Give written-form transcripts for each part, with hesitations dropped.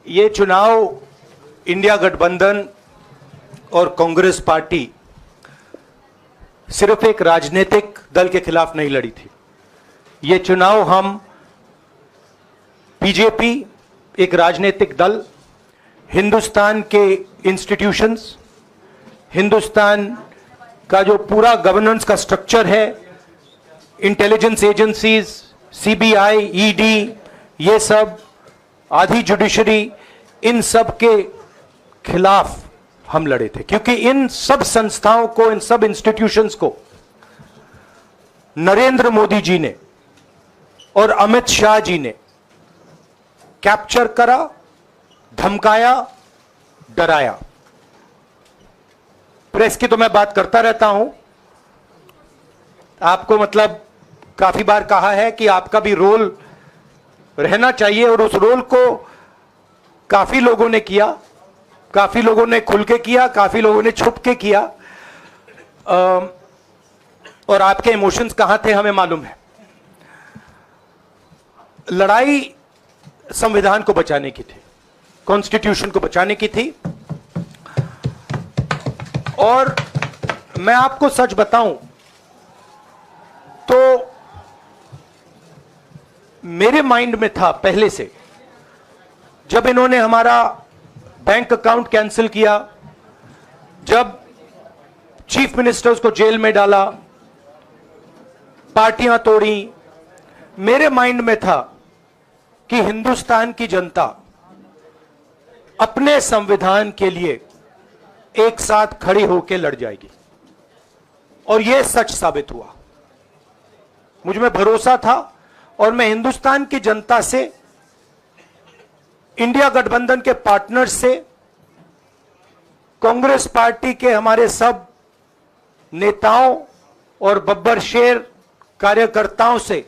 ये चुनाव इंडिया गठबंधन और कांग्रेस पार्टी सिर्फ एक राजनीतिक दल के खिलाफ नहीं लड़ी थी। ये चुनाव हम बीजेपी, एक राजनीतिक दल, हिंदुस्तान के इंस्टीट्यूशंस, हिंदुस्तान का जो पूरा गवर्नेंस का स्ट्रक्चर है, इंटेलिजेंस एजेंसीज, सीबीआई, ईडी, ये सब, आधी जुडिशरी, इन सब के खिलाफ हम लड़े थे। क्योंकि इन सब संस्थाओं को, इन सब इंस्टीट्यूशंस को नरेंद्र मोदी जी ने और अमित शाह जी ने कैप्चर करा, धमकाया, डराया। प्रेस की तो मैं बात करता रहता हूं, आपको मतलब काफी बार कहा है कि आपका भी रोल रहना चाहिए, और उस रोल को काफी लोगों ने किया, काफी लोगों ने खुल के किया, काफी लोगों ने छुप के किया, और आपके इमोशंस कहां थे हमें मालूम है। लड़ाई संविधान को बचाने की थी, कॉन्स्टिट्यूशन को बचाने की थी। और मैं आपको सच बताऊं तो मेरे माइंड में था पहले से, जब इन्होंने हमारा बैंक अकाउंट कैंसिल किया, जब चीफ मिनिस्टर्स को जेल में डाला, पार्टियां तोड़ी, मेरे माइंड में था कि हिंदुस्तान की जनता अपने संविधान के लिए एक साथ खड़ी होकर लड़ जाएगी। और यह सच साबित हुआ। मुझ में भरोसा था, और मैं हिंदुस्तान की जनता से, इंडिया गठबंधन के पार्टनर्स से, कांग्रेस पार्टी के हमारे सब नेताओं और बब्बर शेर कार्यकर्ताओं से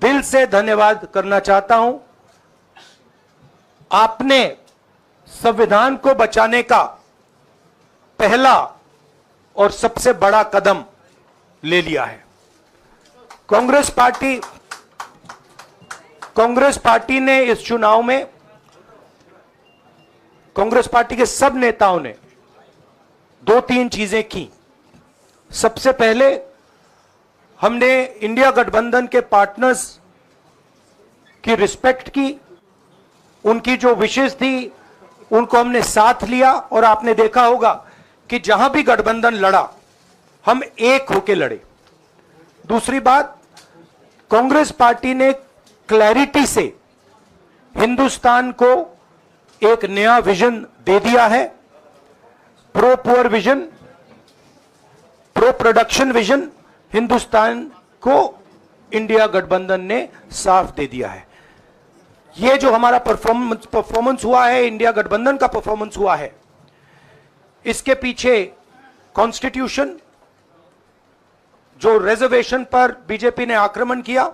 दिल से धन्यवाद करना चाहता हूं। आपने संविधान को बचाने का पहला और सबसे बड़ा कदम ले लिया है। कांग्रेस पार्टी ने इस चुनाव में, कांग्रेस पार्टी के सब नेताओं ने 2-3 चीजें की। सबसे पहले हमने इंडिया गठबंधन के पार्टनर्स की रिस्पेक्ट की, उनकी जो विशेष थी उनको हमने साथ लिया, और आपने देखा होगा कि जहां भी गठबंधन लड़ा हम एक होकर लड़े। दूसरी बात, कांग्रेस पार्टी ने क्लैरिटी से हिंदुस्तान को एक नया विजन दे दिया है, pro poor vision, pro production vision Hindustan को इंडिया गठबंधन ने साफ दे दिया है। यह जो हमारा परफॉर्मेंस हुआ है, इंडिया गठबंधन का परफॉर्मेंस हुआ है, इसके पीछे कॉन्स्टिट्यूशन, जो रिजर्वेशन पर बीजेपी ने आक्रमण किया,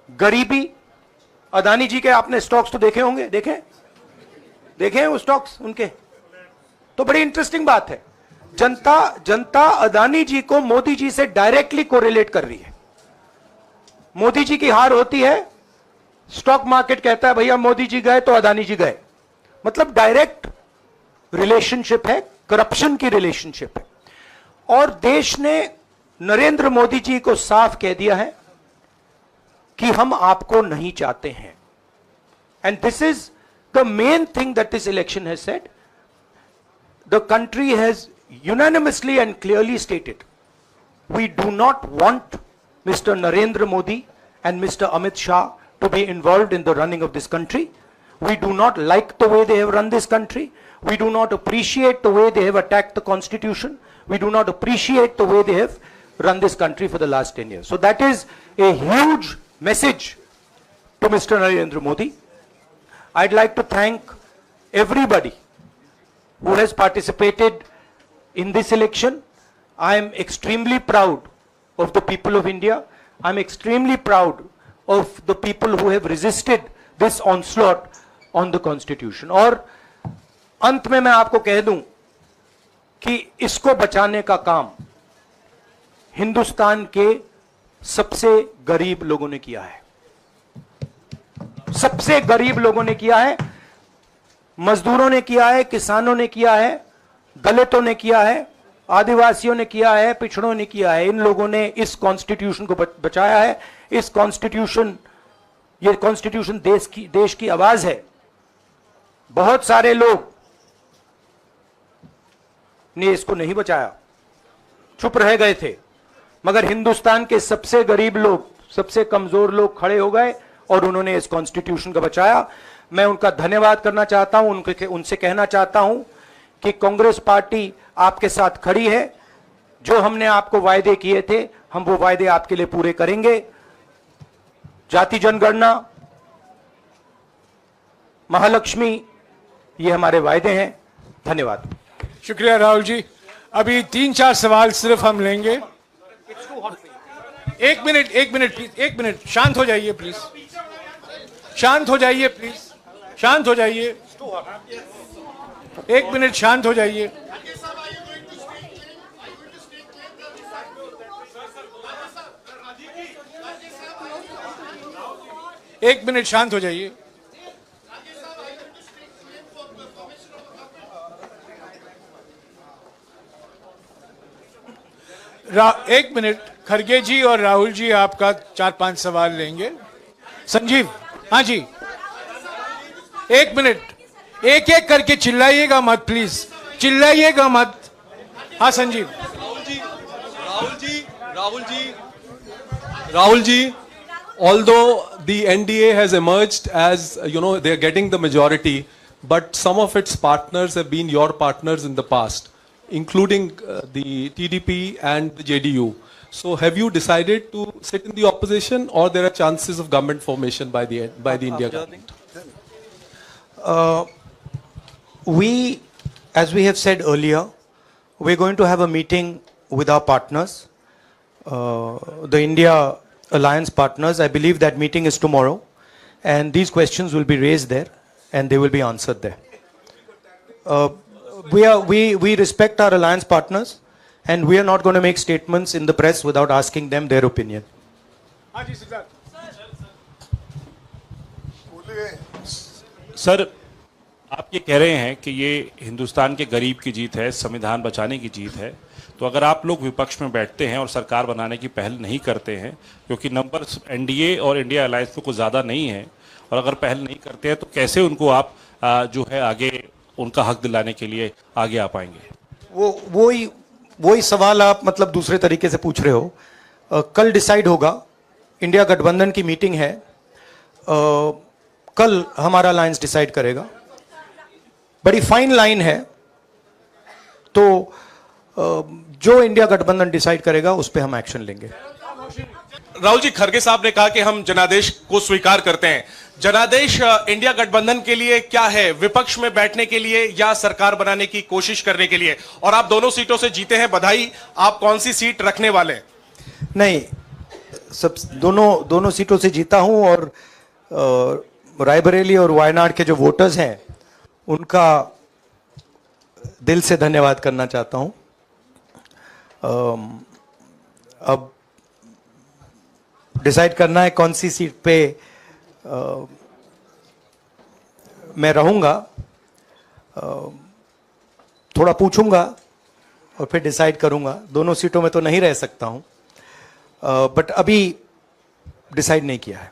गरीबी, अदानी जी के आपने स्टॉक्स तो देखे होंगे, देखे हैं वो स्टॉक्स उनके, तो बड़ी इंटरेस्टिंग बात है। जनता अदानी जी को मोदी जी से डायरेक्टली कोरिलेट कर रही है। मोदी जी की हार होती है, स्टॉक मार्केट कहता है भैया मोदी जी गए तो अदानी जी गए। मतलब डायरेक्ट रिलेशनशिप है, करप्शन की रिलेशनशिप है। और देश ने नरेंद्र मोदी जी को साफ कह दिया है कि हम आपको नहीं चाहते हैं। And this is the main thing that this election has said. The country has unanimously and clearly stated, we do not want Mr. Narendra Modi and Mr. Amit Shah to be involved in the running of this country. We do not like the way they have run this country. We do not appreciate the way they have attacked the constitution. We do not appreciate the way they have run this country for the last 10 years. So that is a huge message to Mr. Narendra Modi. I'd like to thank everybody who has participated in this election. I am extremely proud of the people of India. I am extremely proud of the people who have resisted this onslaught on the constitution. और अंत में मैं आपको कह दूं कि इसको बचाने का काम हिंदुस्तान के सबसे गरीब लोगों ने किया है। सबसे गरीब लोगों ने किया है, मजदूरों ने किया है, किसानों ने किया है, दलितों ने किया है, आदिवासियों ने किया है, पिछड़ों ने किया है। इन लोगों ने इस कॉन्स्टिट्यूशन को बचाया है। इस कॉन्स्टिट्यूशन, ये कॉन्स्टिट्यूशन देश की आवाज है। बहुत सारे लोग ने इसको नहीं बचाया, चुप रह गए थे, मगर हिंदुस्तान के सबसे गरीब लोग, सबसे कमजोर लोग खड़े हो गए और उन्होंने इस कॉन्स्टिट्यूशन को बचाया। मैं उनका धन्यवाद करना चाहता हूं, उनसे कहना चाहता हूं कि कांग्रेस पार्टी आपके साथ खड़ी है। जो हमने आपको वायदे किए थे, हम वो वायदे आपके लिए पूरे करेंगे। जाति जनगणना, महालक्ष्मी, ये हमारे वायदे हैं। धन्यवाद। शुक्रिया राहुल जी। अभी 3-4 सवाल सिर्फ हम लेंगे। एक मिनट प्लीज, एक मिनट, शांत हो जाइए प्लीज, शांत हो जाइए प्लीज, शांत हो जाइए, एक मिनट शांत हो जाइए। एक मिनट शांत हो जाइए। एक मिनट, खरगे जी और राहुल जी आपका 4-5 सवाल लेंगे। संजीव, हाँ जी, एक मिनट, एक एक करके चिल्लाइएगा मत प्लीज, चिल्लाइएगा मत। हाँ Sanjeev. Rahul ji, although the NDA has emerged as, they are getting the majority, but some of its partners have been your partners in the past, including the TDP and the JDU. So have you decided to sit in the opposition, or there are chances of government formation by the India government? As we have said earlier, we're going to have a meeting with our partners, the India Alliance partners. I believe that meeting is tomorrow, and these questions will be raised there, and they will be answered there. We respect our alliance partners, and we are not going to make statements in the press without asking them their opinion. Sir, आप ये कह रहे हैं कि ये हिंदुस्तान के गरीब की जीत है, संविधान बचाने की जीत है, तो अगर आप लोग विपक्ष में बैठते हैं और सरकार बनाने की पहल नहीं करते हैं, क्योंकि नंबर एनडीए और इंडिया अलायंस में कुछ ज़्यादा नहीं है, और अगर पहल नहीं करते हैं तो कैसे उनको आप जो है आगे उनका हक दिलाने के लिए आगे आ पाएंगे? वही सवाल आप मतलब दूसरे तरीके से पूछ रहे हो। कल डिसाइड होगा, इंडिया गठबंधन की मीटिंग है, कल हमारा अलायंस डिसाइड करेगा। बड़ी फाइन लाइन है, तो जो इंडिया गठबंधन डिसाइड करेगा उस पर हम एक्शन लेंगे। राहुल जी, खरगे साहब ने कहा कि हम जनादेश को स्वीकार करते हैं। जनादेश इंडिया गठबंधन के लिए क्या है? विपक्ष में बैठने के लिए या सरकार बनाने की कोशिश करने के लिए? और आप दोनों सीटों से जीते हैं, बधाई। आप कौन सी सीट रखने वाले हैं? नहीं, सब दोनों सीटों से जीता हूं, और रायबरेली और वायनाड के जो वोटर्स हैं उनका दिल से धन्यवाद करना चाहता हूं। अब डिसाइड करना है कौन सी सीट पे मैं रहूंगा। थोड़ा पूछूंगा और फिर डिसाइड करूंगा। दोनों सीटों में तो नहीं रह सकता हूं, बट अभी डिसाइड नहीं किया है।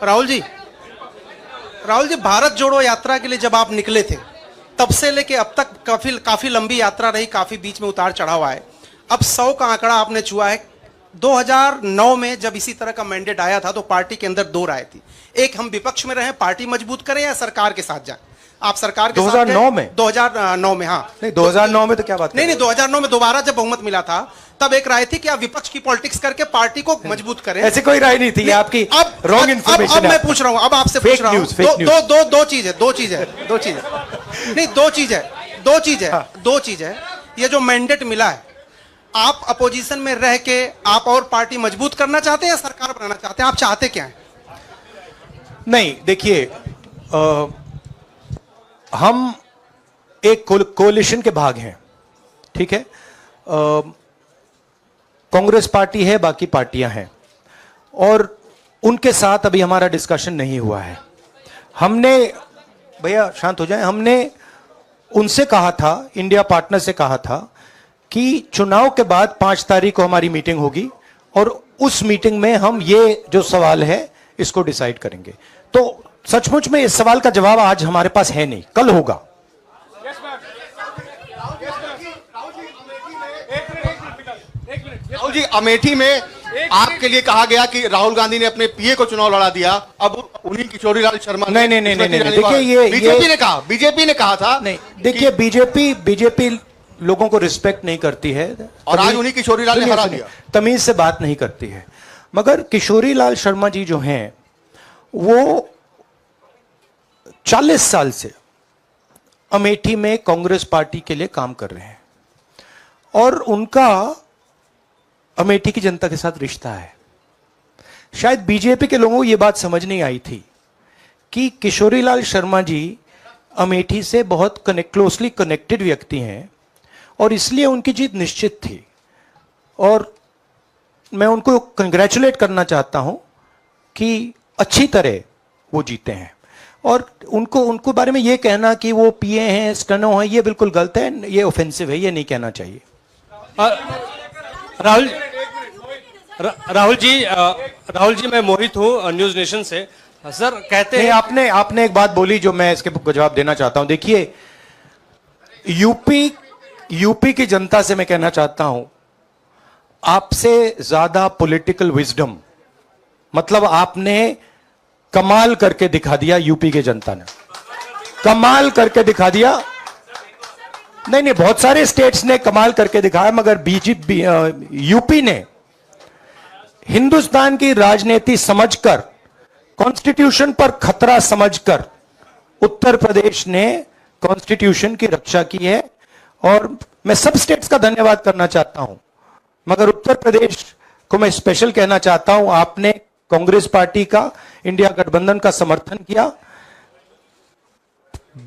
राहुल जी, भारत जोड़ो यात्रा के लिए जब आप निकले थे, तब से लेके अब तक काफी लंबी यात्रा रही, काफी बीच में उतार चढ़ाव आए। अब 100 का आंकड़ा आपने छुआ है। 2009 में जब इसी तरह का मैंडेट आया था तो पार्टी के अंदर 2 राय थी। एक, हम विपक्ष में रहें, पार्टी मजबूत करें, या सरकार के साथ जाएं। आप सरकार के 2009 में 2009 में, हाँ नहीं, 2009 में तो क्या बात? नहीं, 2009 में दोबारा जब बहुमत मिला था तब एक राय थी कि आप विपक्ष की पॉलिटिक्स करके पार्टी को मजबूत करें। ऐसी कोई राय नहीं थी, आपकी रॉन्ग इन्फॉर्मेशन। अब मैं पूछ रहा हूं, अब आपसे पूछ रहा हूं, दो चीज है। ये जो मैंडेट मिला है, आप अपोजिशन में रह के आप और पार्टी मजबूत करना चाहते हैं या सरकार बनाना चाहते हैं? आप चाहते क्या हैं? नहीं, देखिए, हम एक कोalition के भाग हैं, ठीक है। कांग्रेस पार्टी है, बाकी पार्टियां हैं, और उनके साथ अभी हमारा डिस्कशन नहीं हुआ है। हमने, भैया शांत हो जाए, हमने उनसे कहा था, इंडिया पार्टनर से कहा था कि चुनाव के बाद 5 तारीख को हमारी मीटिंग होगी और उस मीटिंग में हम ये जो सवाल है इसको डिसाइड करेंगे। तो सचमुच में इस सवाल का जवाब आज हमारे पास है नहीं, कल होगा। राहुल जी, अमेठी में आपके लिए कहा गया कि राहुल गांधी ने अपने पीए को चुनाव लड़ा दिया, अब उन्हीं किशोरीलाल शर्मा नहीं, देखिए ये बीजेपी ने कहा था। नहीं, देखिए बीजेपी लोगों को रिस्पेक्ट नहीं करती है, और आज उन्हीं किशोरीलाल ने हरा दिया, तमीज से बात नहीं करती है। मगर किशोरीलाल शर्मा जी जो हैं वो 40 साल से अमेठी में कांग्रेस पार्टी के लिए काम कर रहे हैं और उनका अमेठी की जनता के साथ रिश्ता है। शायद बीजेपी के लोगों को यह बात समझ नहीं आई थी कि किशोरीलाल शर्मा जी अमेठी से बहुत क्लोजली कनेक्टेड व्यक्ति हैं और इसलिए उनकी जीत निश्चित थी। और मैं उनको कंग्रेचुलेट करना चाहता हूं कि अच्छी तरह वो जीते हैं। और उनको बारे में ये कहना कि वो पीए हैं, स्टनो हैं, ये बिल्कुल गलत है, ये ऑफेंसिव है, ये नहीं कहना चाहिए। राहुल जी मैं मोहित हूँ न्यूज नेशन से। सर कहते हैं, आपने एक बात बोली जो मैं इसके जवाब देना चाहता हूं। देखिए यूपी की जनता से मैं कहना चाहता हूं, आपसे ज्यादा पॉलिटिकल विजडम, मतलब आपने कमाल करके दिखा दिया। यूपी की जनता ने कमाल करके दिखा दिया। नहीं, बहुत सारे स्टेट्स ने कमाल करके दिखाया, मगर बीजेपी यूपी ने हिंदुस्तान की राजनीति समझकर, कॉन्स्टिट्यूशन पर खतरा समझकर उत्तर प्रदेश ने कॉन्स्टिट्यूशन की रक्षा की है। और मैं सब स्टेट्स का धन्यवाद करना चाहता हूं, मगर उत्तर प्रदेश को मैं स्पेशल कहना चाहता हूं, आपने कांग्रेस पार्टी का, इंडिया गठबंधन का समर्थन किया।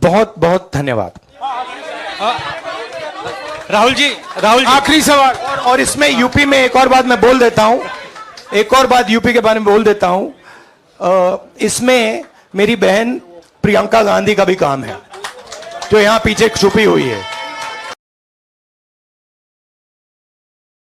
बहुत बहुत धन्यवाद। राहुल जी आखिरी सवाल, और इसमें यूपी में एक और बात मैं बोल देता हूं, एक और बात यूपी के बारे में बोल देता हूं। इसमें मेरी बहन प्रियंका गांधी का भी काम है, जो यहां पीछे छुपी हुई है।